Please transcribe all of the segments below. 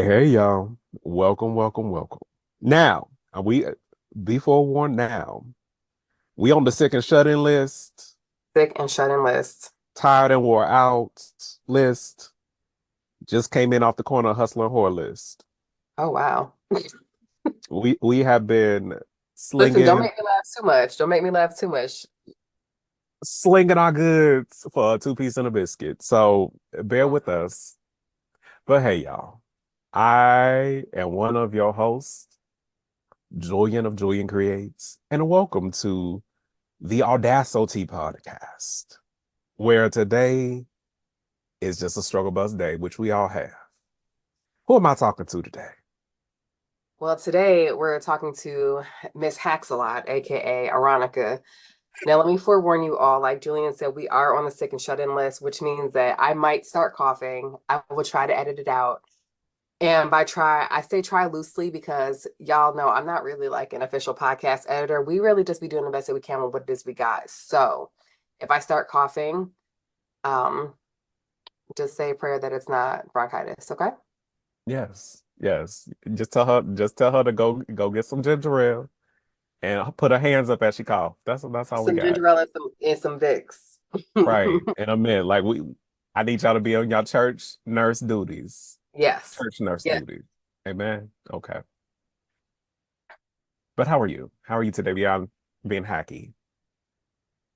Hey, y'all. Welcome, welcome, welcome. Now, we be forewarned now. We on the sick and shut-in list, Sick and shut-in list. tired and wore out list, just came in off the corner hustler whore list. Oh wow. We have been Listen, don't slinging make me laugh too much. Don't make me laugh too much. slinging our goods for a two-piece and a biscuit. So bear with us. But hey, y'all. I am one of your hosts, Julian of Julian Creates, and welcome to the AudaSEWtea podcast, where today is just a struggle bus day, which we all have. Who am I talking to today? Well, today we're talking to Miss Haxalot, aka Aaronica. Now, let me forewarn you all, like Julian said, we are on the sick and shut-in list, which means that I might start coughing. I will try to edit it out. And by try, I say try loosely because y'all know I'm not really like an official podcast editor. We really just be doing the best that we can with what it is we got. So if I start coughing, um, just say a prayer that it's not bronchitis, okay? Yes, yes. Just tell her to go get some ginger ale and put her hands up as she coughs. That's all we Some got. ginger ale and some Vicks. Right. In a minute. I need y'all to be on y'all church nurse duties. Yes. Church nurse Yes. duties. Amen. Okay. But how are you? How are you today beyond being hacky?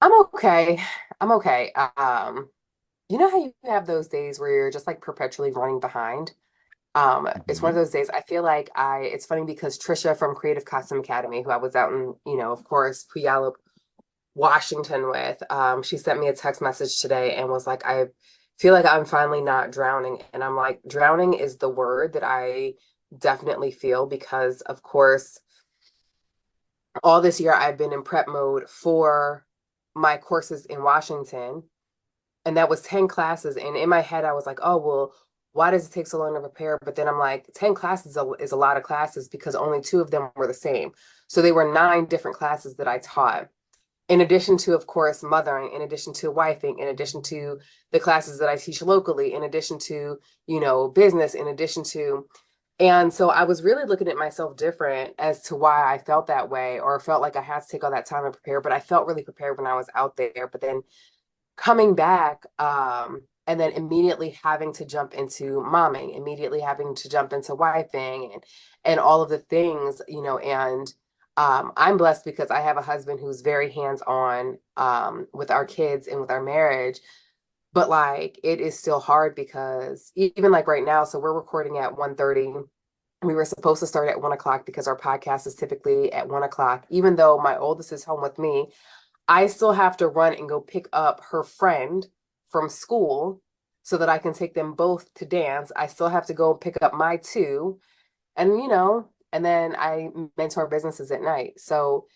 I'm okay. I'm okay. You know how you have those days where you're just like perpetually running behind? It's one of Mhm. those days I feel like it's funny because Trisha from Creative Costume Academy, who I was out in, of course, Puyallup, Washington with, she sent me a text message today and was like, I feel like I'm finally not drowning. And I'm like, drowning is the word that I definitely feel because, of course, all this year I've been in prep mode for my courses in Washington, and that was 10 classes. And in my head, I was like, oh, well, why does it take so long to prepare? But then I'm like, 10 classes is a lot of classes because only two of them were the same. So they were nine different classes that I taught. In addition to, of course, mothering, in addition to wifing, in addition to the classes that I teach locally, in addition to, business, in addition to, and so I was really looking at myself different as to why I felt that way or felt like I had to take all that time to prepare. But I felt really prepared when I was out there. But then coming back, and then immediately having to jump into momming, immediately having to jump into wifing and all of the things, and I'm blessed because I have a husband who's very hands-on with our kids and with our marriage. But like it is still hard because even like right now, so we're recording at 1:30. We were supposed to start at 1 o'clock because our podcast is typically at 1 o'clock. Even though my oldest is home with me, I still have to run and go pick up her friend from school so that I can take them both to dance. I still have to go pick up my two, and and then I mentor businesses at night. So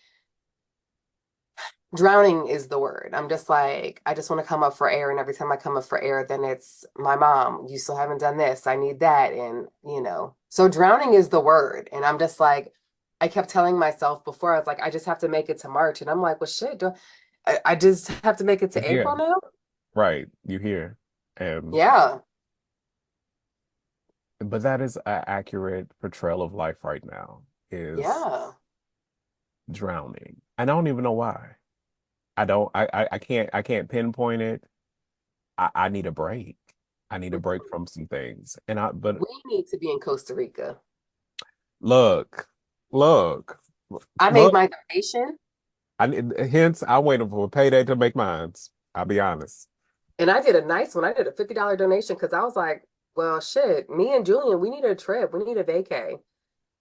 drowning is the word. I'm just like, I just want to come up for air. And every time I come up for air, then it's my mom, you still haven't done this. I need that. And, so drowning is the word. And I'm just like, I kept telling myself before, I was like, I just have to make it to March. And I'm like, well, shit, I just have to make it You to April here. now? Right. You here. And Yeah. but that is an accurate portrayal of life right now is Yeah. drowning. I don't even know why. I can't pinpoint it. I need a break. I need a break from some things. But We need to be in Costa Rica. look, look, I made look, my donation hence I'm waiting for a payday to make mines. I'll be honest. and I did a nice one. I did a $50 donation because I was like, well, shit, me and Julian, we need a trip. We need a vacay.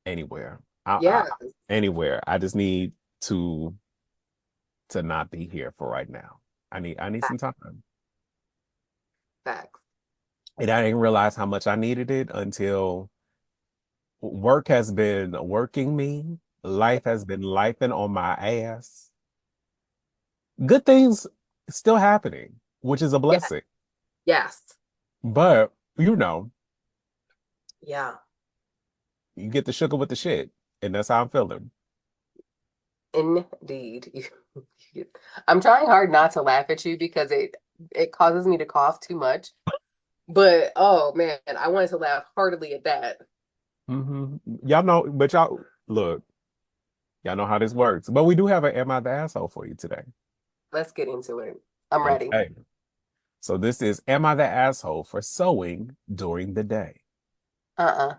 Anywhere. Yeah, Anywhere. I just need to not be here for right now. I need some time. facts. And I didn't realize how much I needed it until work has been working me. Life has been lifing on my ass. Good things still happening, which is a Yeah, blessing. yes. But Yeah, you get the sugar with the shit, and that's how I'm feeling. indeed. I'm trying hard not to laugh at you because it causes me to cough too much. But oh man, I wanted to laugh heartily at that. Y'all know, but y'all look, y'all know how this works. But we do have an Am I the Asshole for you today. Let's get into it. I'm ready. Okay. So this is Am I the Asshole for sewing during the day? Uh-uh.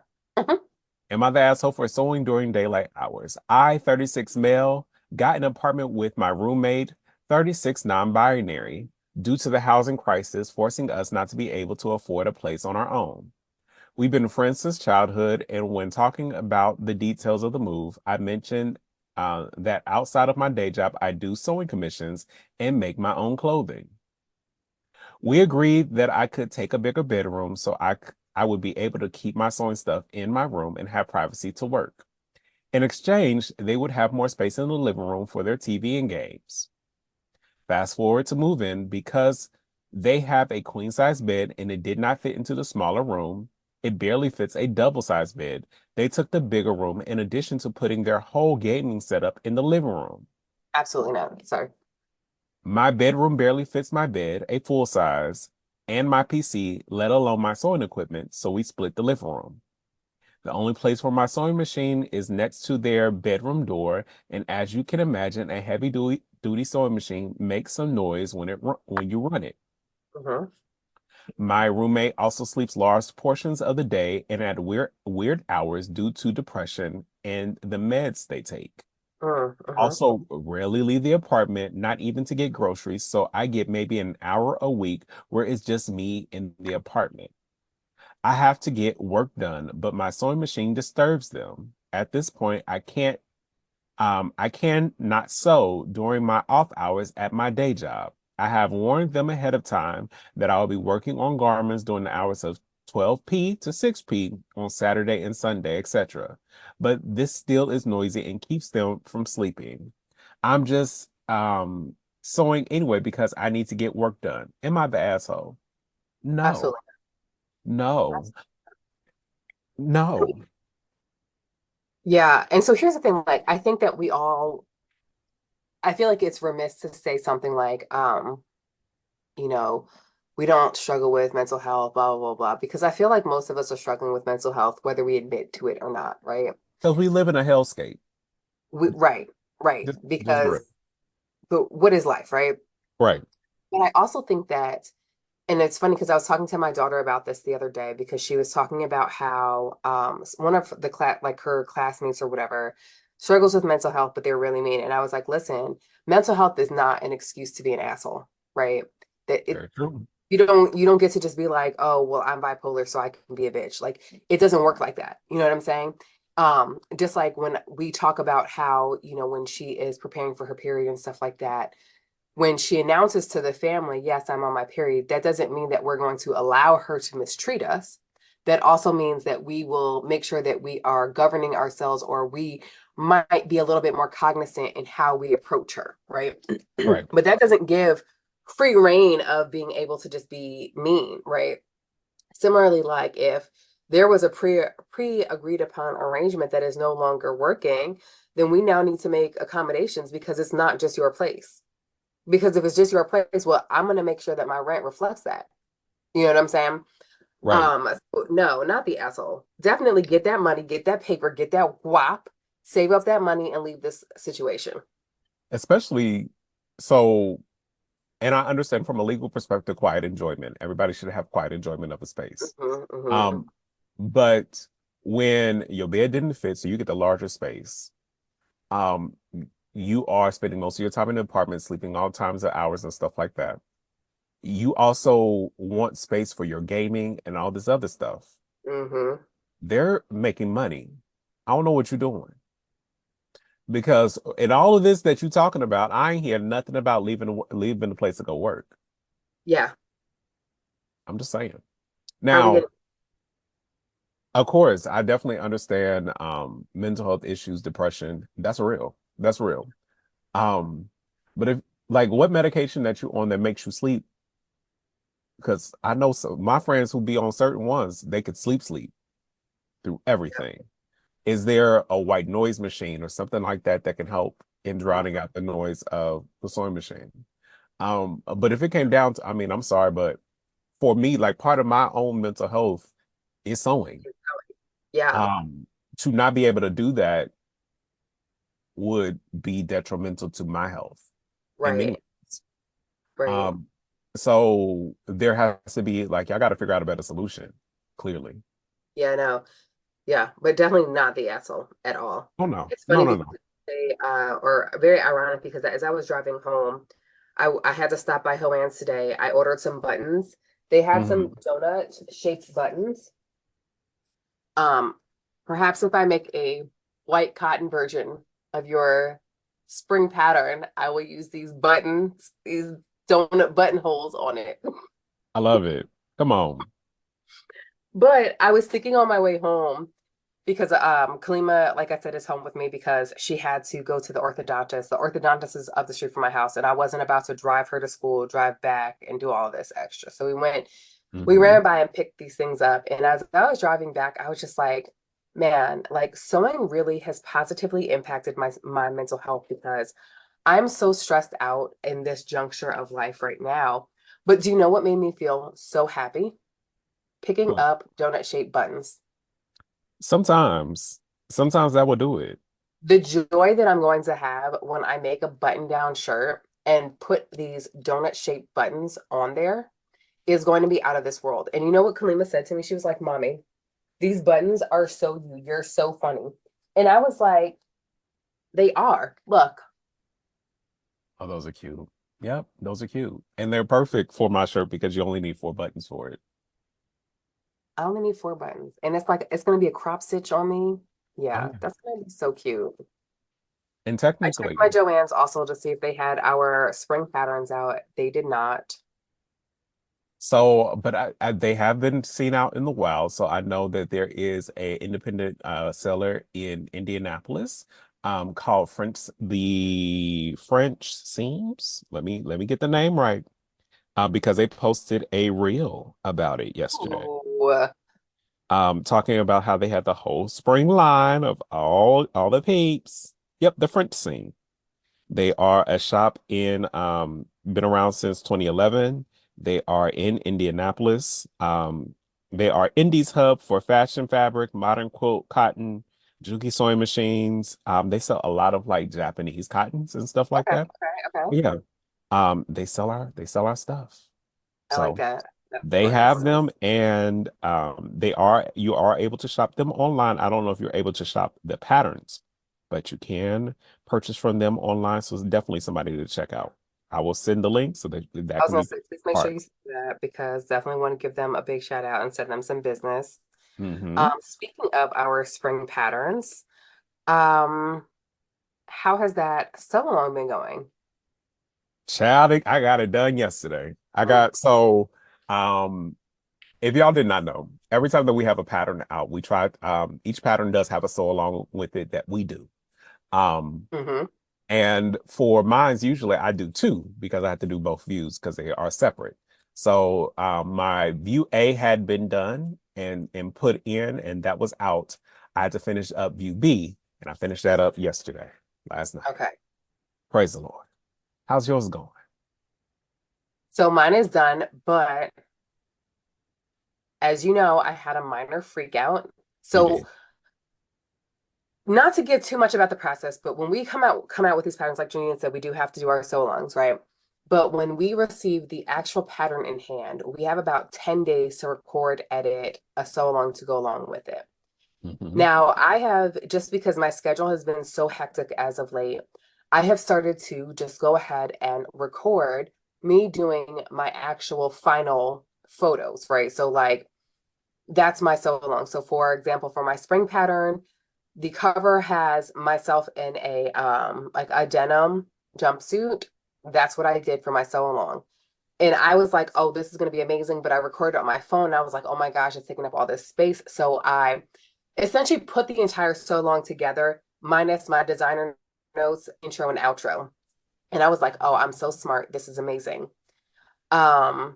Am I the asshole for sewing during daylight hours? I, 36 male, got an apartment with my roommate, 36 non-binary, due to the housing crisis forcing us not to be able to afford a place on our own. We've been friends since childhood, and when talking about the details of the move, I mentioned that outside of my day job, I do sewing commissions and make my own clothing. We agreed that I could take a bigger bedroom so I would be able to keep my sewing stuff in my room and have privacy to work. In exchange, they would have more space in the living room for their TV and games. Fast forward to move in because they have a queen size bed and it did not fit into the smaller room. It barely fits a double size bed. They took the bigger room in addition to putting their whole gaming setup in the living room. Absolutely not. Sorry. My bedroom barely fits my bed, a full size, and my PC, let alone my sewing equipment, so we split the living room. The only place for my sewing machine is next to their bedroom door, and as you can imagine, a heavy duty sewing machine makes some noise when you run it. Mm-hmm. My roommate also sleeps large portions of the day and at weird hours due to depression and the meds they take. Mm-hmm. Also, rarely leave the apartment, not even to get groceries, so I get maybe an hour a week where it's just me in the apartment. I have to get work done, but my sewing machine disturbs them. At this point, I can not sew during my off hours at my day job. I have warned them ahead of time that I will be working on garments during the hours of 12 p to 6 p on Saturday and Sunday, etc. But this still is noisy and keeps them from sleeping. I'm just sewing anyway because I need to get work done. Am I the asshole? No, Absolutely. no, no. Yeah. And so here's the thing, like I think that I feel like it's remiss to say something like, you know, we don't struggle with mental health, blah, blah, blah, blah, because I feel like most of us are struggling with mental health, whether we admit to it or not, right? Because we live in a hellscape. Right, right. Just real. Because but what is life, right? Right. But I also think that, and it's funny because I was talking to my daughter about this the other day because she was talking about how one of the class, like her classmates or whatever, struggles with mental health, but they're really mean. And I was like, listen, mental health is not an excuse to be an asshole, right? That it Very true. you don't get to just be like, oh, well, I'm bipolar, so I can be a bitch. Like it doesn't work like that. You know what I'm saying? Just like when we talk about how, when she is preparing for her period and stuff like that, when she announces to the family, yes, I'm on my period, that doesn't mean that we're going to allow her to mistreat us. That also means that we will make sure that we are governing ourselves, or we might be a little bit more cognizant in how we approach her, right? Right. But that doesn't give free reign of being able to just be mean, right? Similarly, like if there was a pre agreed upon arrangement that is no longer working, then we now need to make accommodations because it's not just your place. Because if it's just your place, well, I'm going to make sure that my rent reflects that. You know what I'm saying? Right. No, not the asshole. Definitely get that money, get that paper, get that whop, save up that money, and leave this situation. Especially so, and I understand from a legal perspective, quiet enjoyment. Everybody should have quiet enjoyment of a space. Hmm. Hmm. Um, but when your bed didn't fit, so you get the larger space, um, you are spending most of your time in the apartment, sleeping all times of hours and stuff like that. You also want space for your gaming and all this other stuff. Hmm. They're making money. I don't know what you're doing. Because in all of this that you're talking about, I ain't hear nothing about leaving the place to go work. Yeah. I'm just saying. Are we Now, getting? of course, I definitely understand mental health issues, depression. That's real. That's real. Um, but if like what medication that you on that makes you sleep? Because I know my friends who be on certain ones, they could sleep through everything. Is there a white noise machine or something like that that can help in drowning out the noise of the sewing machine? But if it came down to, I mean, I'm sorry, but for me, like part of my own mental health is sewing. Yeah, Um, to not be able to do that would be detrimental to my health in many right, ways. right. Um, so there has to be like y'all got to figure out a better solution, clearly. Yeah, no. Yeah, but definitely not the asshole at all. Oh no, It's no, funny no, because no. or very ironic because as I was driving home, I had to stop by Joann's today. I ordered some buttons. They had some Mhm. donut shaped buttons. Um, Perhaps if I make a white cotton version of your spring pattern, I will use these buttons, these donut buttonholes on it. I love it. Come on. But I was thinking on my way home because Kalima, like I said, is home with me because she had to go to the orthodontist. The orthodontist is up the street from my house, and I wasn't about to drive her to school, drive back, and do all this extra. So we Hmm. ran by and picked these things up. And as I was driving back, I was just like, man, like sewing really has positively impacted my mental health because I'm so stressed out in this juncture of life right now. But do you know what made me feel so happy? Picking What? up donut shaped buttons. Sometimes, sometimes that will do it. The joy that I'm going to have when I make a button down shirt and put these donut shaped buttons on there is going to be out of this world. And you know what Kalima said to me? She was like, Mommy, these buttons are so you. You're so funny. And I was like, they are. Look, Oh, those are cute. Yep, those are cute. And they're perfect for my shirt because you only need four buttons for it. I only need four buttons. And it's like, it's going to be a crop stitch on me. Oh, Yeah, yeah. that's going to be so cute. And I checked my technically, Joann's also to see if they had our spring patterns out. They did not. so, but they have been seen out in the wild. So I know that there is a independent seller in Indianapolis called the French Seams. Let me get the name right. Because they posted a reel about it yesterday. Ooh. Talking about how they had the whole spring line of all the peeps. Yep, the French scene. They are a shop in been around since 2011. They are in Indianapolis. They are Indies hub for fashion fabric, modern quilt cotton, Juki sewing machines. They sell a lot of like Japanese cottons and stuff like Okay, that. okay, okay. Yeah. They sell our stuff. I like So that. That's they have nice. them, and you are able to shop them online. I don't know if you're able to shop the patterns, but you can purchase from them online. So it's definitely somebody to check out. I will send the link so that I that was can gonna be say, please make sure part. you see that because definitely want to give them a big shout out and send them some business. Hmm. Speaking of our spring patterns, um, how has that so long been going? Child, I got it done yesterday. I Mm, got so um if y'all did not know, every time that we have a pattern out, we try each pattern does have a sew along with it that we do. Um mm-hmm. And for mines, usually I do two because I have to do both views because they are separate. So my view A had been done and put in, and that was out. I had to finish up view B, and I finished that up yesterday, last night. Okay. Praise the Lord. How's yours going? So mine is done, but as you know, I had a minor freak out. You So did. not to give too much about the process, but when we come out with these patterns, like Julian said, we do have to do our sew-alongs, right? But when we receive the actual pattern in hand, we have about 10 days to record, edit a sew-along to go along with it. Hmm. Now, I have, just because my schedule has been so hectic as of late, I have started to just go ahead and record me doing my actual final photos, right? So, like, that's my sew along. So, for example, for my spring pattern, the cover has myself in a like a denim jumpsuit. That's what I did for my sew along. And I was like, oh, this is going to be amazing. But I recorded on my phone. And I was like, oh my gosh, it's taking up all this space. So I essentially put the entire so long together, minus my designer notes, intro, and outro. And I was like, oh, I'm so smart. This is amazing. Um,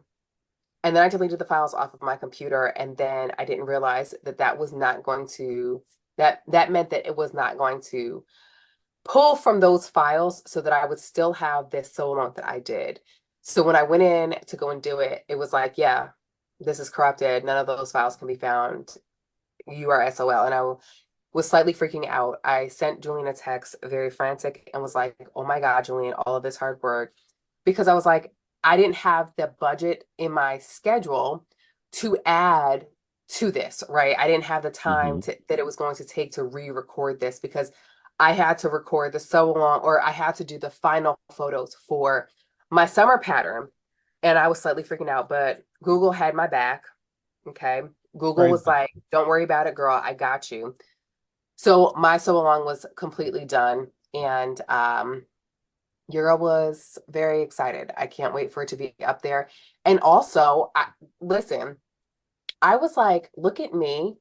and then I deleted the files off of my computer. And then I didn't realize that that was not going to, that meant that it was not going to pull from those files so that I would still have this so long that I did. So when I went in to go and do it, it was like, yeah. this is corrupted. None of those files can be found. You are SOL. And I was slightly freaking out. I sent Julian a text, very frantic, and was like, oh my God, Julian, all of this hard work. Because I was like, I didn't have the budget in my schedule to add to this, right? I didn't have the time Hmm. to that it was going to take to re-record this because I had to record the so long, or I had to do the final photos for my summer pattern. And I was slightly freaking out, but Google had my back. Okay. Google Praise was God. like, don't worry about it, girl. I got you. So my sew along was completely done. And Euro was very excited. I can't wait for it to be up there. And also, listen, I was like, look at me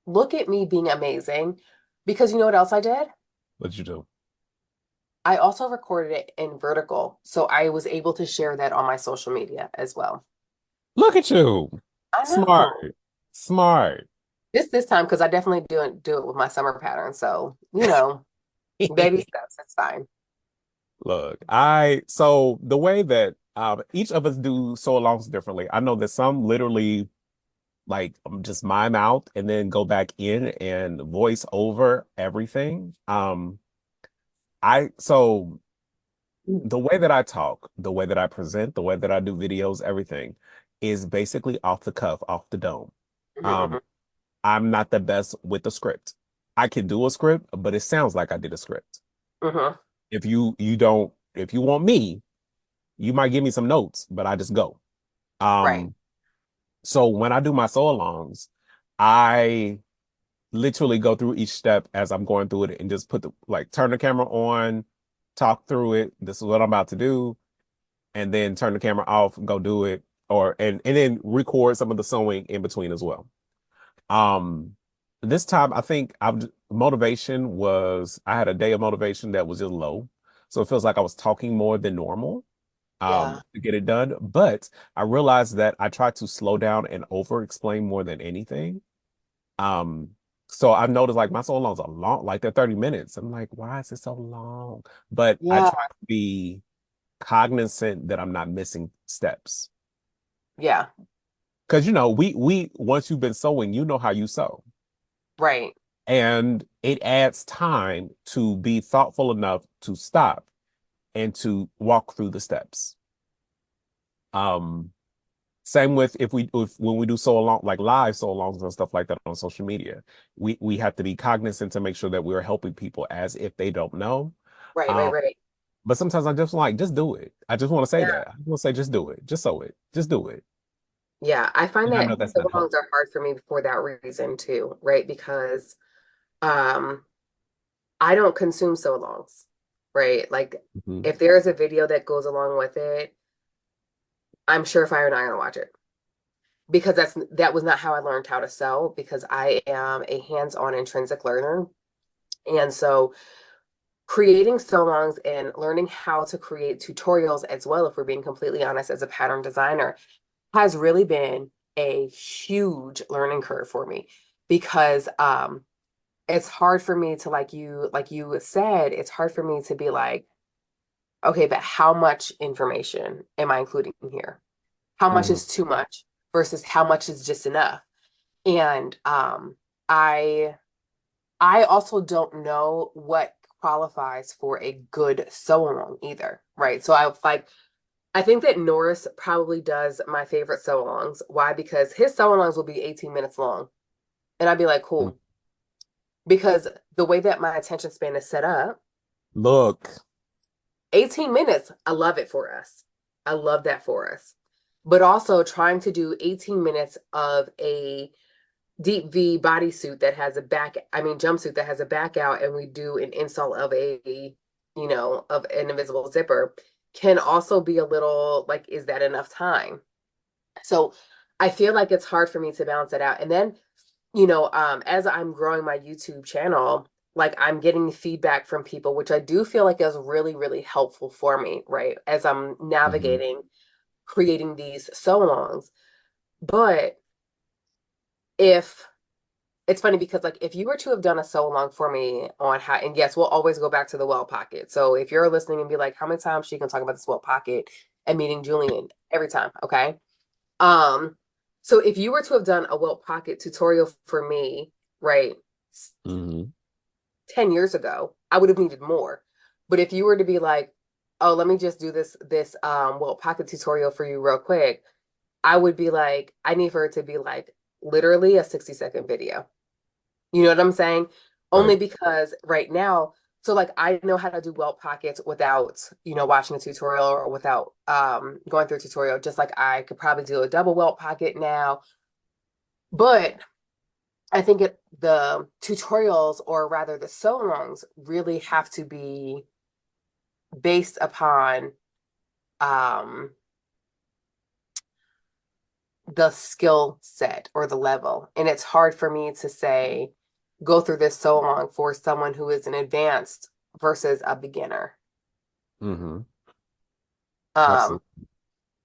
being amazing. Because you know what else I did? What'd you do? I also recorded it in vertical. So I was able to share that on my social media as well. Look at you. I know. Smart. Smart. This time, because I definitely do it with my summer pattern. So, baby steps, it's fine. Look, so the way that each of us do so-alongs differently. I know that some literally like just mime out and then go back in and voice over everything. I so the way that I talk, the way that I present, the way that I do videos, everything is basically off the cuff, off the dome. Um, Mhm, I'm not the best with the script. I can do a script, but it sounds like I did a script. mhm, mhm. If you want me, you might give me some notes, but I just go. Right. Um, so when I do my so-alongs, I literally go through each step as I'm going through it and just put the like turn the camera on, talk through it. This is what I'm about to do, and then turn the camera off, go do it, or and then record some of the sewing in between as well. Um, this time I think motivation was I had a day of motivation that was just low. So it feels like I was talking more than normal Yeah. to get it done. But I realized that I try to slow down and over explain more than anything. Um, so I've noticed like my so longs are long, like they're 30 minutes. I'm like, why is it so long? But I Yeah. try to be cognizant that I'm not missing steps. Yeah. Because we once you've been sewing, you know how you sew. Right. And it adds time to be thoughtful enough to stop and to walk through the steps. Um, Same with if when we do so long like live so longs and stuff like that on social media, we have to be cognizant to make sure that we're helping people as if they don't know. Right. Right. Um, Right. but sometimes I just like just do it. I just want to say Yeah. that. I want to say just do it, just sew it, just do it. Yeah. I find And I that know that's the not longs helpful. are hard for me for that reason too, right? Because um I don't consume so longs, right? Like Mhm. if there is a video that goes along with it, I'm sure Fire and I are gonna watch it. Because that was not how I learned how to sew, because I am a hands-on intrinsic learner. And so creating sew longs and learning how to create tutorials as well, if we're being completely honest, as a pattern designer, has really been a huge learning curve for me because it's hard for me to like you said, it's hard for me to be like, okay, but how much information am I including here? How much Mhm. is too much versus how much is just enough? And I I also don't know what qualifies for a good sew along either, right? So I think that Norris probably does my favorite sew alongs. Why? Because his sew alongs will be 18 minutes long. And I'd be like, cool. Because the way that my attention span is set up, Look, 18 minutes, I love it for us. I love that for us. But also trying to do 18 minutes of a deep V bodysuit that has a back, I mean, jumpsuit that has a back out, and we do an install of of an invisible zipper can also be a little like, is that enough time? So I feel like it's hard for me to balance it out. And then, as I'm growing my YouTube channel, like I'm getting feedback from people, which I do feel like is really, really helpful for me, right? As I'm mhm. navigating creating these sew-alongs. But if it's funny because like if you were to have done a sew along for me on how, and yes, we'll always go back to the well pocket. So if you're listening and be like, how many times she can talk about this well pocket and meeting Julian every time, okay? Um, So if you were to have done a welt pocket tutorial for me, right, Hmm. 10 years ago, I would have needed more. But if you were to be like, oh, let me just do this welt pocket tutorial for you real quick, I would be like, I need for it to be like literally a 60-second video. You know what I'm saying? Only Right. because right now, so like I know how to do welt pockets without, watching a tutorial or without going through a tutorial, just like I could probably do a double welt pocket now. But I think the tutorials, or rather the sew-alongs, really have to be based upon um the skill set or the level. And it's hard for me to say, go through this so long for someone who is an advanced versus a beginner. Hmm. Um, Absolutely.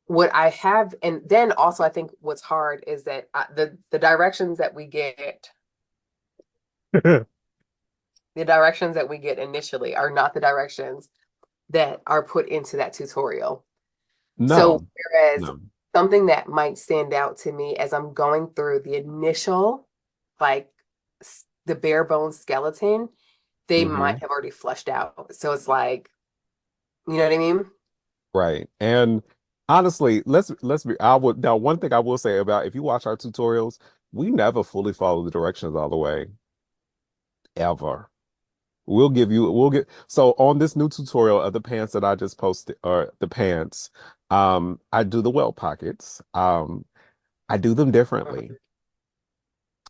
what I have, and then also I think what's hard is that the directions that we get, the directions that we get initially are not the directions that are put into that tutorial. So No, whereas no. something that might stand out to me as I'm going through the initial, like the bare bones skeleton, they Hmm. might have already flushed out. So it's like, you know what I mean? Right. And honestly, let's be I would now one thing I will say about if you watch our tutorials, we never fully follow the directions all the way, ever. We'll get so on this new tutorial of the pants that I just posted, or the pants, I do the welt pockets. I do them differently, Mhm.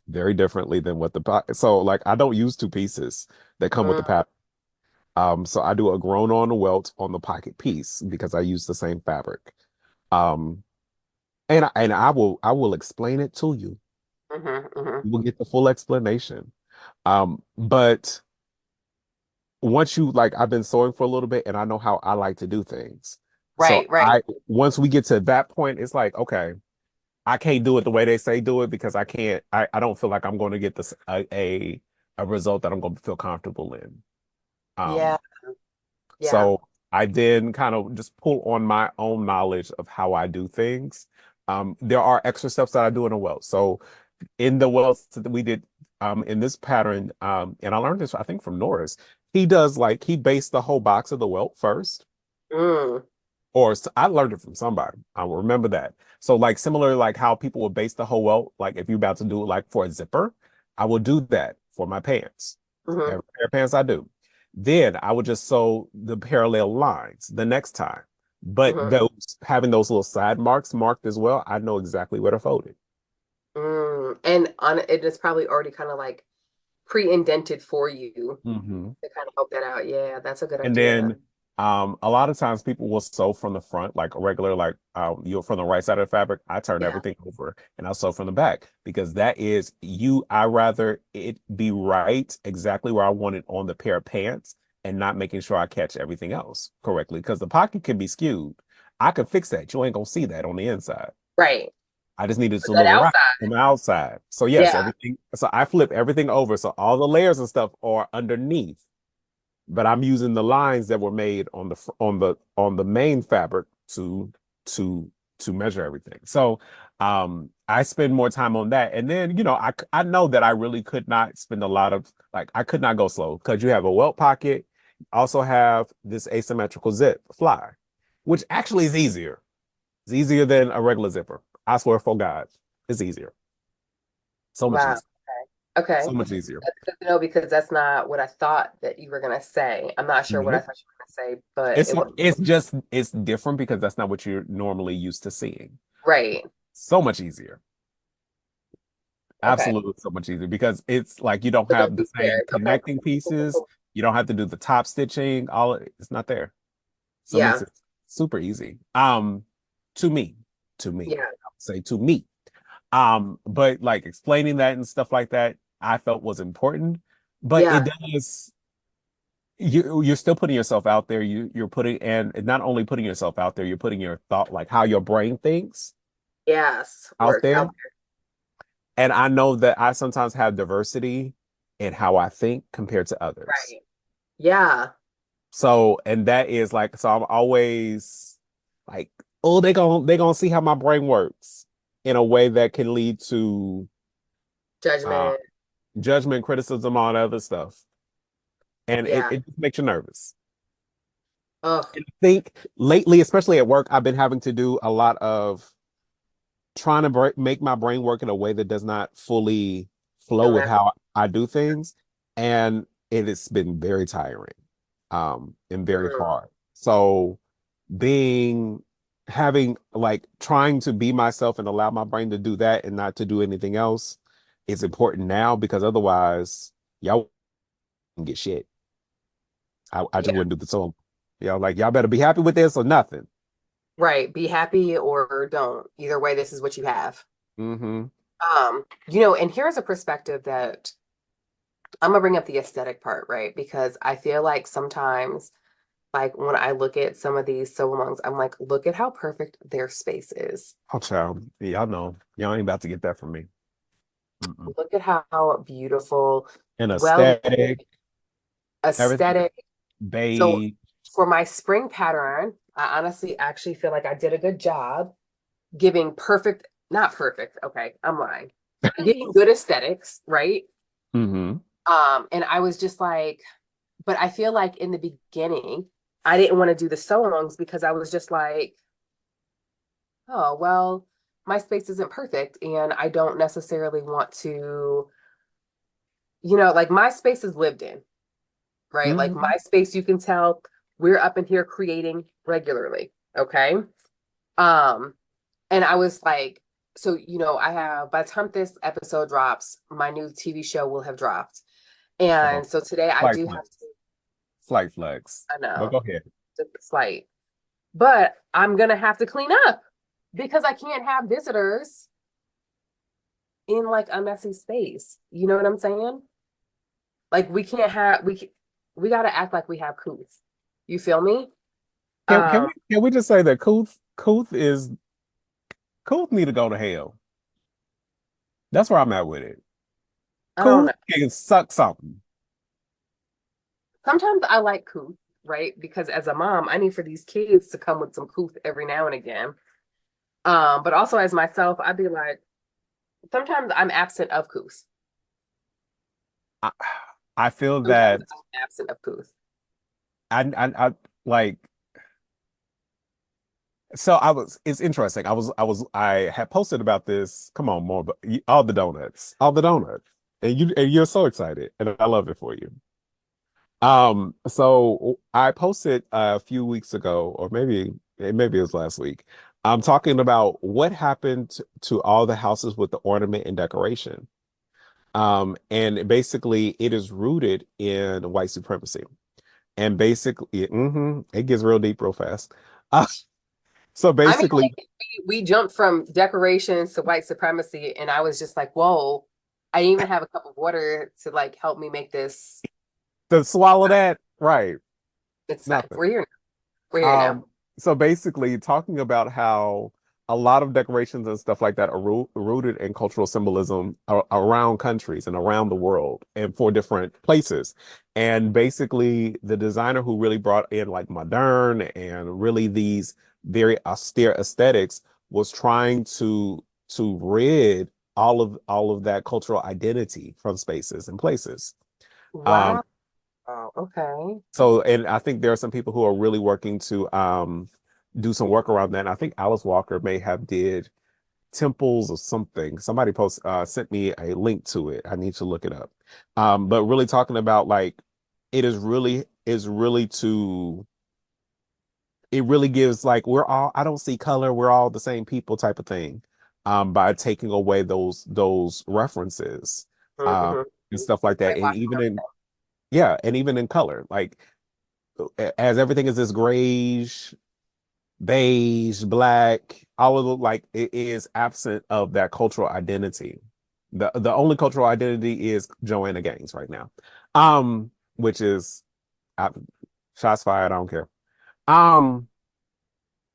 very differently than what the so like I don't use two pieces that come with the Mm, pattern. So I do a grown on welt on the pocket piece because I use the same fabric. Um, and I will explain it to you. mhm, mhm. You will get the full explanation. But once you like, I've been sewing for a little bit and I know how I like to do things. So Right, right. I once we get to that point, it's like, okay, I can't do it the way they say do it because I don't feel like I'm going to get this a result that I'm going to feel comfortable in. Yeah, Um, yeah. so I then kind of just pull on my own knowledge of how I do things. There are extra steps that I do in a welt. So in the welts that we did in this pattern, and I learned this, I think, from Norris. He does like he based the whole box of the welt first, Mm, I learned it from somebody. I will remember that. So like similar like how people would base the whole welt, like if you're about to do it like for a zipper, I will do that for my pants. mhm, Every pair of pants I do. Then I would just sew the parallel lines the next time. But mhm, those having those little side marks marked as well, I know exactly where to fold it. mm. And on it is probably already kind of like pre-indented for you Hmm. to kind of help that out. Yeah, that's a good And idea. then a lot of times people will sew from the front, like a regular, like you're from the right side of the fabric. I turn Yeah. everything over and I'll sew from the back because that is I rather it be right exactly where I want it on the pair of pants and not making sure I catch everything else correctly. Because the pocket can be skewed. I can fix that. You ain't gonna see that on the inside. Right. I just needed But to that look right outside. from the outside. So yes, Yeah. everything. So I flip everything over. So all the layers and stuff are underneath, but I'm using the lines that were made on the main fabric to to measure everything. So I spend more time on that. And then, I know that I really could not spend a lot of like I could not go slow because you have a welt pocket, also have this asymmetrical zip fly, which actually is easier. It's easier than a regular zipper. I swear for God, it's easier. So much Wow. easier. Okay. So much easier. That's good to know because that's not what I thought that you were gonna say. I'm not sure what I Nope. thought you were gonna say, but it was It's just it's different because that's not what you're normally used to seeing. right. So much easier. Okay. Absolutely so much easier because it's like you don't So don't have the be same scared. Okay. connecting Cool, cool, pieces. cool. You don't have to do the top stitching. It's not there. So it makes Yeah. it super easy. To me, to me, Yeah. I would say to me. But like explaining that and stuff like that, I felt was important. But it Yeah. does you're still putting yourself out there. You're putting and not only putting yourself out there, you're putting your thought like how your brain thinks Yes. out Works out there. And I know that I sometimes have diversity in how I think compared to there. others. Right. Yeah. So, and that is like, so I'm always like, oh, they gonna see how my brain works. in a way that can lead to uh, Judgment. judgment, criticism, all that other stuff. And Yeah. it just makes you nervous. Oh, And I think lately, especially at work, I've been having to do a lot of trying to make my brain work in a way that does not fully flow with correct. how I do things. And it has been very tiring, and very Mm. hard. So being having like trying to be myself and allow my brain to do that and not to do anything else is important now because otherwise y'all wouldn't get shit. I just Yeah. wouldn't do the song. Like y'all better be happy with this or nothing. Right. Be happy or don't. Either way, this is what you have. Hmm. And here's a perspective that I'm gonna bring up the aesthetic part, right? Because I feel like sometimes, like when I look at some of these sew alongs, I'm like, look at how perfect their space is. Oh, child. Y'all know. Y'all ain't about to get that from me. Mm-mm. Look at how beautiful, And well aesthetic, everything aesthetic. So beige. for my spring pattern, I honestly actually feel like I did a good job giving perfect, not perfect, okay, I'm lying. Giving good aesthetics, right? Hmm. And I was just like, but I feel like in the beginning, I didn't want to do the sew-alongs because I was just like, oh, well, my space isn't perfect and I don't necessarily want to, like my space is lived in, right? Like Hmm. my space, you can tell we're up in here creating regularly, okay? Um, and I was like, so, I have, by the time this episode drops, my new TV show will have dropped. Oh, And so today I slight do have flex. to, Slight flex. I But know, go ahead. just slight, but I'm gonna have to clean up because I can't have visitors in like a messy space. You know what I'm saying? Like we can't have we got to act like we have coots. You feel me? Can Um, we just say that Kuth need to go to hell. That's where I'm at with it. I don't Kuth know. can suck something. Sometimes I like coots, right? Because as a mom, I need for these kids to come with some coots every now and again. But also as myself, I'd be like, sometimes I'm absent of coots. I, I feel Sometimes that I'm absent of coots. I like so it's interesting. I had posted about this. Come on, more, but all the donuts. All the donuts. And you're so excited. And I love it for you. So I posted a few weeks ago, or maybe it was last week. I'm talking about what happened to all the houses with the ornament and decoration. And basically it is rooted in white supremacy. And basically, it gets real deep real fast. Uh, so I mean, basically like we jumped from decorations to white supremacy, and I was just like, whoa, I didn't even have a cup of water to like help me make this. to swallow that, right? It's fine. Nothing. We're here. We're here now. Um, so basically, talking about how a lot of decorations and stuff like that are rooted in cultural symbolism around countries and around the world and for different places. And basically, the designer who really brought in like modern and really these very austere aesthetics was trying to rid all of that cultural identity from spaces and places. Um, Wow. Okay. and I think there are some people who are really working to do some work around that. And I think Alice Walker may have did temples or something. Somebody sent me a link to it. I need to look it up. But really talking about like it really gives like I don't see color, we're all the same people type of thing. By taking away those references um Mm-hmm. and stuff like that. And Whitewashing even in everything. yeah, and even in color. Like as everything is this grayish, beige, black, all of like it is absent of that cultural identity. The only cultural identity is Joanna Gaines right now. Which is uh, shots fired, I don't care. Um,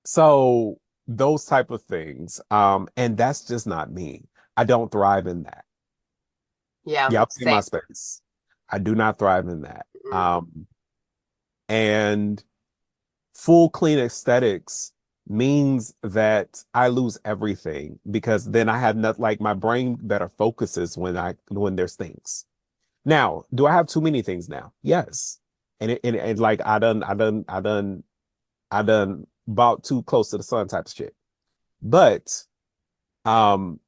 so those type of things. And that's just not me. I don't thrive in that. Yeah. Y'all see my Same. space. I do not thrive in that. Mm-hmm. And full clean aesthetics means that I lose everything because then I have not like my brain better focuses when there's things. Now, do I have too many things now? Yes. And like I done about too close to the sun type of shit. But um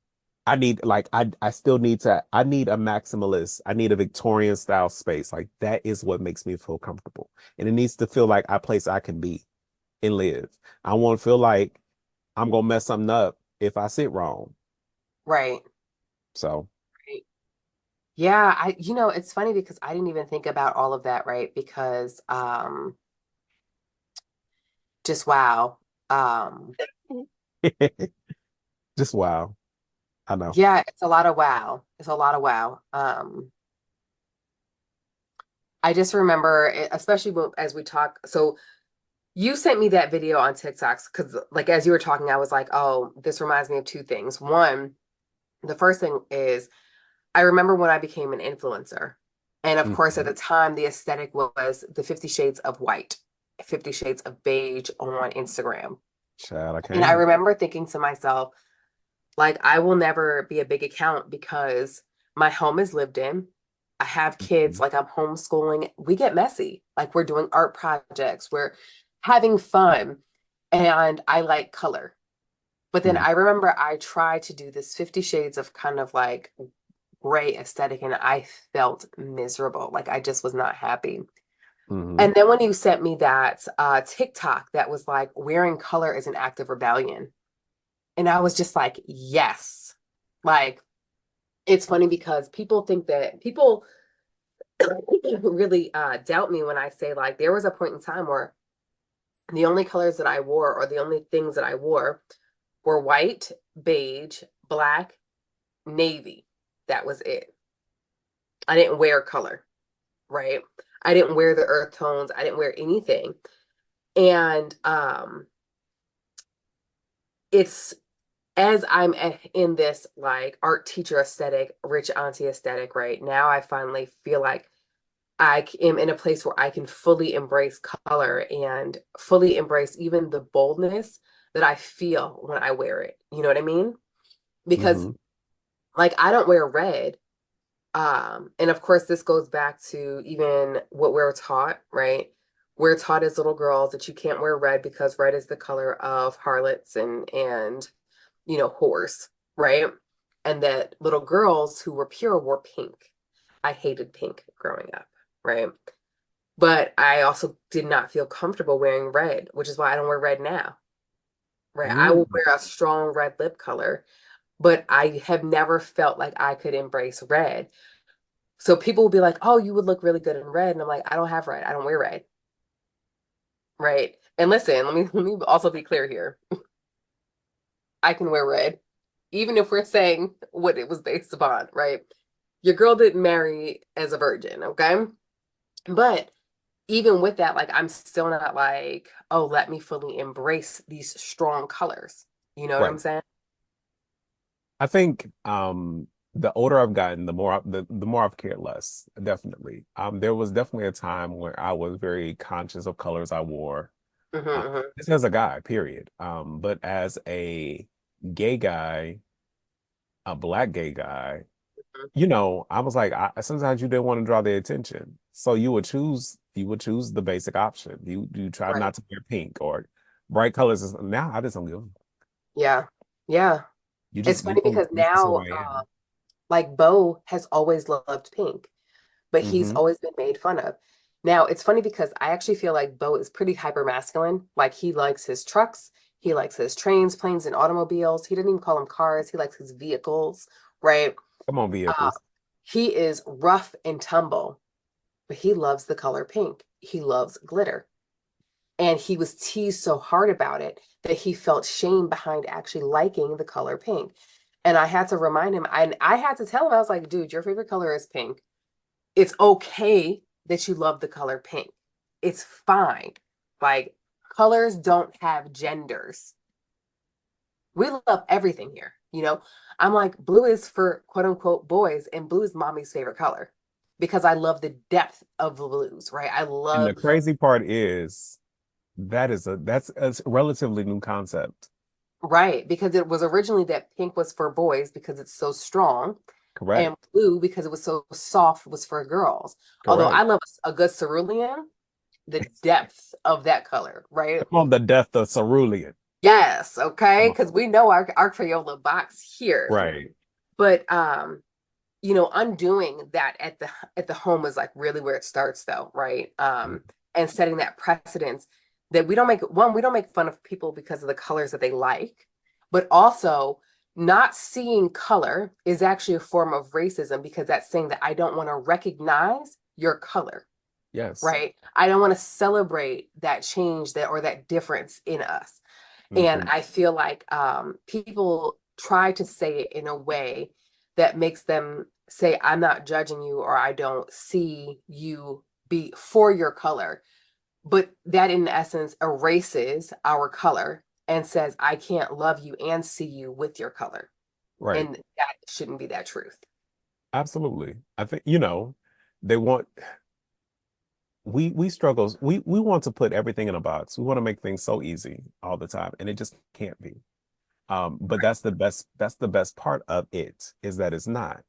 I need like I still need to I need a maximalist. I need a Victorian style space. Like that is what makes me feel comfortable. And it needs to feel like a place I can be and live. I won't feel like I'm gonna mess something up if I sit wrong. Right. So Right. Yeah, it's funny because I didn't even think about all of that, right? Because just wow. Um just wow. I know. yeah, it's a lot of wow. It's a lot of wow. I just remember, especially as we talk. So you sent me that video on TikToks because, like, as you were talking, I was like, oh, this reminds me of two things. One, the first thing is I remember when I became an influencer. And of course, at Mhm. the time, the aesthetic was the 50 Shades of White, 50 Shades of Beige on Instagram. Child, I And I can't. remember thinking to myself, like, I will never be a big account because my home is lived in. I have kids, Mhm. like, I'm homeschooling. We get messy. Like, we're doing art projects, we're having fun, and I like color. But then Mhm. I remember I tried to do this 50 Shades of kind of like gray aesthetic, and I felt miserable. Like, I just was not happy. Mhm. And then when you sent me that TikTok that was like, wearing color is an act of rebellion. And I was just like, yes. Like, it's funny because people think that people really doubt me when I say, like, there was a point in time where the only colors that I wore, or the only things that I wore, were white, beige, black, navy. That was it. I didn't wear color, right? I didn't wear the earth tones. I didn't wear anything. And it's as I'm in this like art teacher aesthetic, rich auntie aesthetic right now, I finally feel like I am in a place where I can fully embrace color and fully embrace even the boldness that I feel when I wear it. You know what I mean? Because Mhm. like I don't wear red. And of course this goes back to even what we're taught, right? We're taught as little girls that you can't wear red because red is the color of harlots and whores, right? And that little girls who were pure wore pink. I hated pink growing up, right? But I also did not feel comfortable wearing red, which is why I don't wear red now, right? I will Mm. wear a strong red lip color, but I have never felt like I could embrace red. So people will be like, "Oh, you would look really good in red." And I'm like, "I don't have red. I don't wear red." Right? And listen, let me also be clear here. I can wear red, even if we're saying what it was based upon, right? Your girl didn't marry as a virgin, okay? But even with that, like I'm still not like, oh, let me fully embrace these strong colors. You know what I'm Right. saying? I think the older I've gotten, the more I've cared less, definitely. There was definitely a time where I was very conscious of colors I wore. Hmm, Uh, hmm. just as a guy, period. But as a gay guy, a black gay guy, I was like, sometimes you didn't want to draw their attention, so you would choose the basic option. You try Right. not to wear pink or bright colors. Now I just don't give them. Yeah. Yeah. You It's just you funny don't. because This is who now, I am. like Bo has always loved pink, but he's Hmm. always been made fun of. Now, it's funny because I actually feel like Bo is pretty hyper masculine. Like he likes his trucks, he likes his trains, planes, and automobiles. He didn't even call them cars. He likes his vehicles, right? Come on, Uh, vehicles. he is rough and tumble, but he loves the color pink. He loves glitter. And he was teased so hard about it that he felt shame behind actually liking the color pink. And I had to remind him, I had to tell him, I was like, dude, your favorite color is pink. It's okay that you love the color pink. It's fine. Like, colors don't have genders. We love everything here, you know? I'm like, blue is for quote unquote boys, and blue is mommy's favorite color because I love the depth of the blues, right? I And the love, crazy part is, That's a relatively new concept. Right, because it was originally that pink was for boys because it's so strong, and Correct. blue because it was so soft was for girls. Although I Correct. love a good cerulean, the depth of that color, right? Come on, the death of cerulean. Yes, okay, Come on. because we know our Crayola box here, Right. but undoing that at the home is like really where it starts though, right? And setting that precedence that we don't make fun of people because of the colors that they like, but also not seeing color is actually a form of racism because that's saying that I don't want to recognize your color, Yes. right? I don't want to celebrate that change that or that difference in us. And Hmm. I feel like people try to say it in a way that makes them say, I'm not judging you or I don't see you be for your color. But that in essence erases our color and says, I can't love you and see you with your color. Right. And that shouldn't be that truth. Absolutely. I think, they want we struggles. We want to put everything in a box. We want to make things so easy all the time, and it just can't be. But that's the best part of it is that it's not,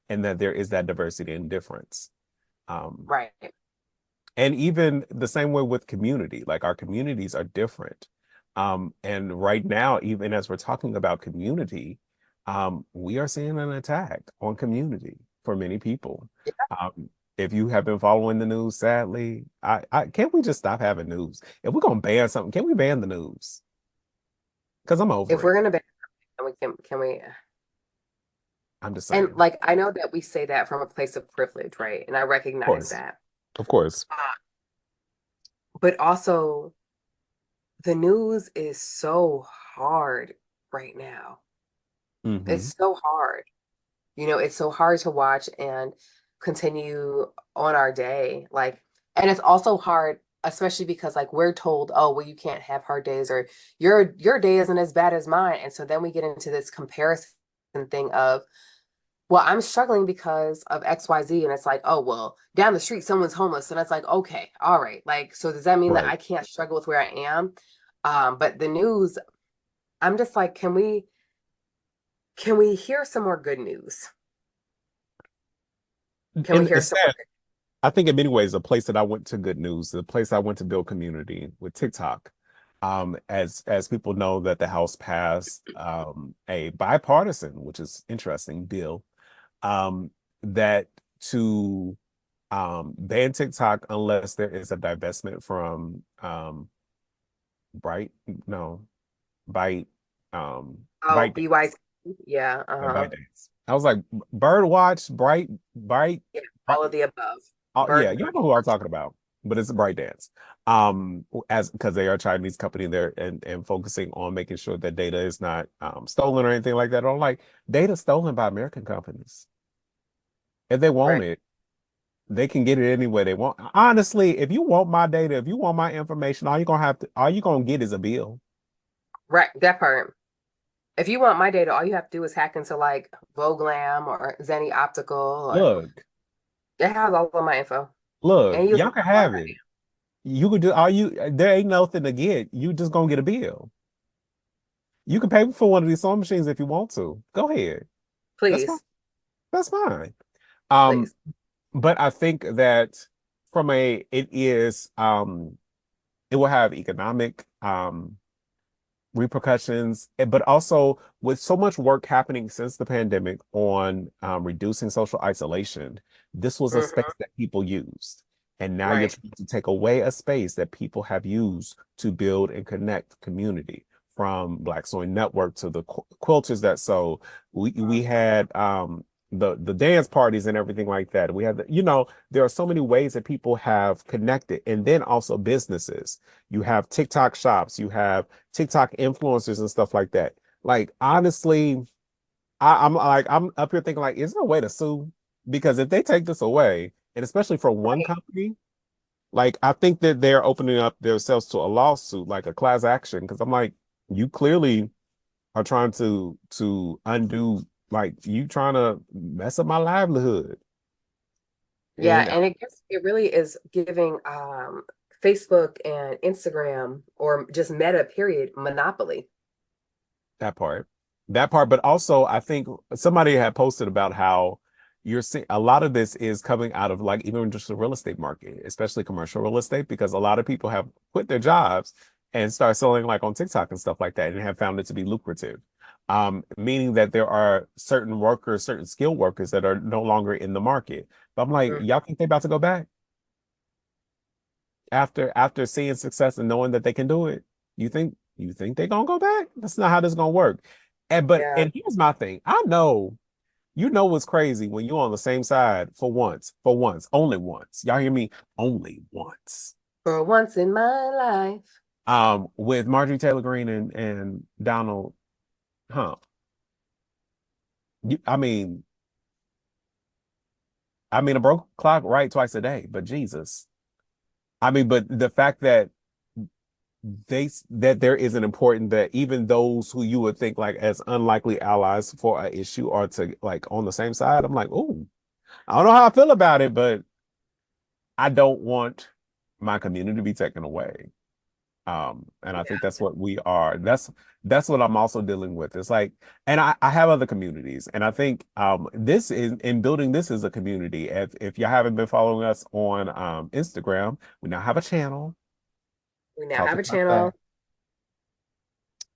and that there is that diversity and difference. Um, Right. and even the same way with community, like our communities are different. And right now, even as we're talking about community, we are seeing an attack on community for many people. Um, if you have been following the news, sadly, I can't we just stop having news? If we're gonna ban something, can we ban the news? Because I'm over If it. we're gonna ban, can we I'm just and saying. like I know that we say that from a place of privilege, right? And I Of recognize course. that. Of course. But also the news is so hard right now. Hmm. It's so hard. It's so hard to watch and continue on our day. Like, and it's also hard, especially because like we're told, oh, well, you can't have hard days or your day isn't as bad as mine. And so then we get into this comparison thing of, well, I'm struggling because of XYZ. And it's like, oh, well, down the street, someone's homeless. And it's like, okay, all right. Like, so does that mean that Right. I can't struggle with where I am? But the news, I'm just like, can we hear some more good news? Can we And hear it's some more sad. I think in many ways, a place that I went to good news, the place I went to build community with TikTok. As people know that the House passed a bipartisan, which is interesting, bill um, that to ban TikTok unless there is a divestment from Bright, no, Byte, Oh, ByteDance, BYC. Yeah, uh-huh. ByteDance. I was like, Birdwatch, Bright, Yeah, all of the above. oh Bird yeah, y'all know who I'm talking about, but it's ByteDance. As because they are a Chinese company there and focusing on making sure that data is not stolen or anything like that. I'm like, data stolen by American companies. If they want right, it, they can get it any way they want. Honestly, if you want my data, if you want my information, all you gonna get is a bill. right, that part. If you want my data, all you have to do is hack into like Voglam or Zenny Optical or Look, it has all of my info. look, And you y'all can can know have it. You could do all you. There ain't nothing to get. You just gonna get a bill. You can pay for one of these sewing machines if you want to. Go ahead. That's fine. please, That's fine. Um, please. but I think that it will have economic repercussions, but also with so much work happening since the pandemic on reducing social isolation, this was a space Hmm. that people used. And now you're Right, trying to take away a space that people have used to build and connect community, from Black Sewing Network to the quilters that sew. We had the dance parties and everything like that. We had there are so many ways that people have connected, and then also businesses. You have TikTok shops, you have TikTok influencers and stuff like that. Like honestly, I'm up here thinking like, is there a way to sue? Because if they take this away, and especially for one right. company, like I think that they're opening up themselves to a lawsuit, like a class action. Because I'm like, you clearly are trying to undo, like you trying to mess up my livelihood. Yeah, And and it really is giving Facebook and Instagram or just Meta, period, monopoly. That part. That part, but also I think somebody had posted about how you're seeing a lot of this is coming out of like even just the real estate market, especially commercial real estate, because a lot of people have quit their jobs and start selling like on TikTok and stuff like that and have found it to be lucrative. Meaning that there are certain workers, certain skilled workers that are no longer in the market. But I'm like, Mm, y'all think they about to go back after seeing success and knowing that they can do it? You think they're gonna go back? That's not how this is gonna work. yeah. And here's my thing. I know you know what's crazy when you're on the same side for once, only once. Y'all hear me? Only once. For once in my life. With Marjorie Taylor Greene and Donald Trump. You, I mean a broke clock right twice a day, but Jesus. I mean, but the fact that that there is an important that even those who you would think like as unlikely allies for an issue are to like on the same side. I'm like, oh, I don't know how I feel about it, but I don't want my community to be taken away. And I think Yeah. that's what we are. That's what I'm also dealing with. It's like, and I have other communities, and I think this is in building this as a community. If you haven't been following us on Instagram, we now have a channel, We now have Coffee a Cafe. channel,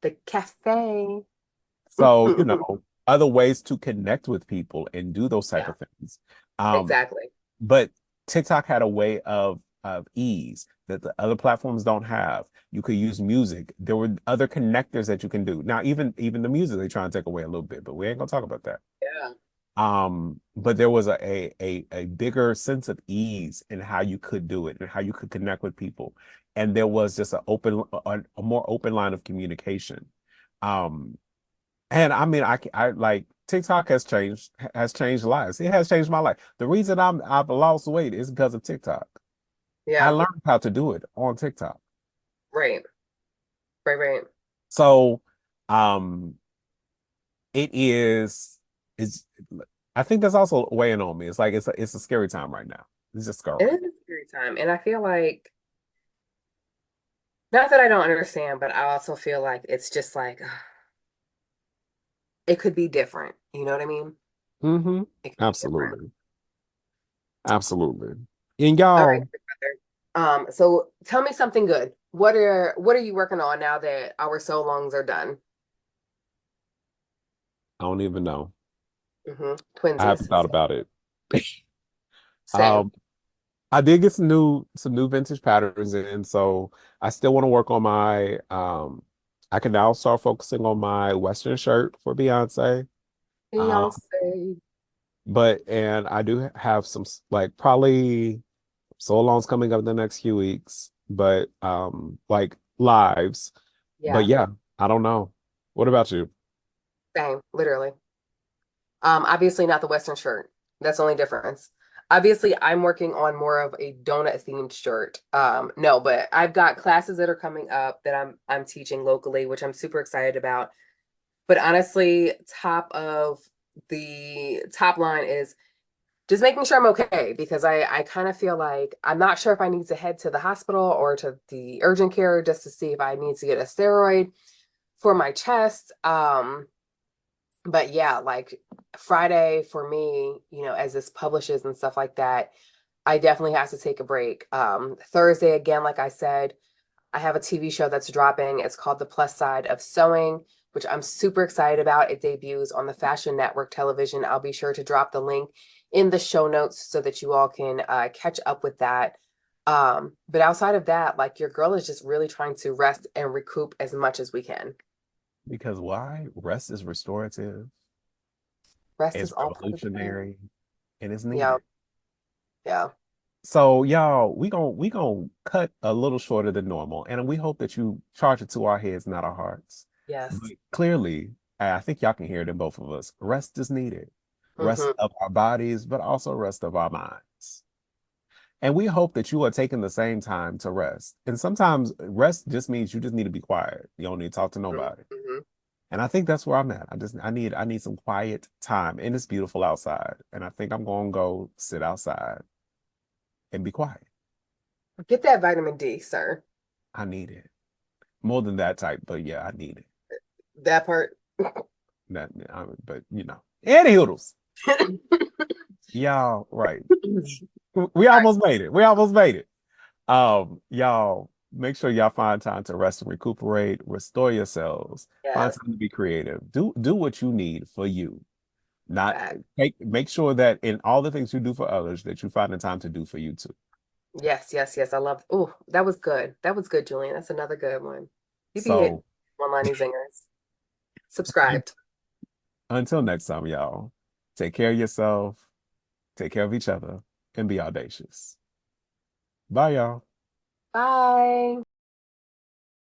the cafe. So, other ways to connect with people and do those type Yeah, of things. Um, exactly. but TikTok had a way of ease that the other platforms don't have. You could use music. There were other connectors that you can do. Now, even the music they try and take away a little bit, but we ain't gonna talk about that. Yeah. But there was a bigger sense of ease in how you could do it and how you could connect with people. And there was just a more open line of communication. Um, and I mean, I like TikTok has changed lives. It has changed my life. The reason I've lost weight is because of TikTok. I Yeah. learned how to do it on TikTok. Right. Right. Right. So, um, it is. I think that's also weighing on me. It's like it's a scary time right now. It's just It scary. is a scary time. And I feel like, not that I don't understand, but I also feel like it's just like it could be different. You know what I mean? Mm-hmm. It could be different. Absolutely. Absolutely. And All right, y'all, big brother. So tell me something good. What are you working on now that our so longs are done? I don't even know. I haven't Twinsies. thought about it. Same. Um, I did get some new vintage patterns in, so I still want to work on my I can now start focusing on my Western shirt for Beyonce. Um, Beyonce. and I do have some like probably so long's coming up in the next few weeks, but like lives. But Yeah, yeah, I don't know. What about you? same, literally. Obviously not the Western shirt. That's the only difference. Obviously, I'm working on more of a donut themed shirt. No, but I've got classes that are coming up that I'm teaching locally, which I'm super excited about. But honestly, the top line is just making sure I'm okay because I kind of feel like I'm not sure if I need to head to the hospital or to the urgent care just to see if I need to get a steroid for my chest. But yeah, like Friday for me, as this publishes and stuff like that, I definitely have to take a break. Thursday, again, like I said, I have a TV show that's dropping. It's called The Plus Side of Sewing, which I'm super excited about. It debuts on the Fashion Network television. I'll be sure to drop the link in the show notes so that you all can catch up with that. But outside of that, like your girl is just really trying to rest and recoup as much as we can. Because why? Rest is restorative, Rest is it's all part of the plan. revolutionary, and it's Yeah, needed. yeah. So y'all, we gonna cut a little shorter than normal, and we hope that you charge it to our heads, not our hearts. But Yes. clearly, I think y'all can hear it in both of us. Rest is needed. Rest Mm-hmm. of our bodies, but also rest of our minds. And we hope that you are taking the same time to rest. And sometimes rest just means you just need to be quiet. You don't need to talk to nobody. Mm-hmm. And I think that's where I'm at. I need some quiet time. And it's beautiful outside. And I think I'm gonna go sit outside and be quiet. Get that vitamin D, sir. I need it. More than that type, but yeah, I need it. That part. But you know. Any hoodles. Y'all, right. We Right. almost made it. We almost made it. Y'all make sure y'all find time to rest and recuperate, restore yourselves, find Yes. time to be creative. Do what you need for you. Not Fact. make sure that in all the things you do for others, that you find the time to do for you too. Yes, yes, yes. I love. Oh, that was good. That was good, Julian. That's another good one. You be hitting So one-liney zingers. Subscribed. until next time, y'all, take care of yourself, take care of each other, and be audacious. Bye, y'all. Bye.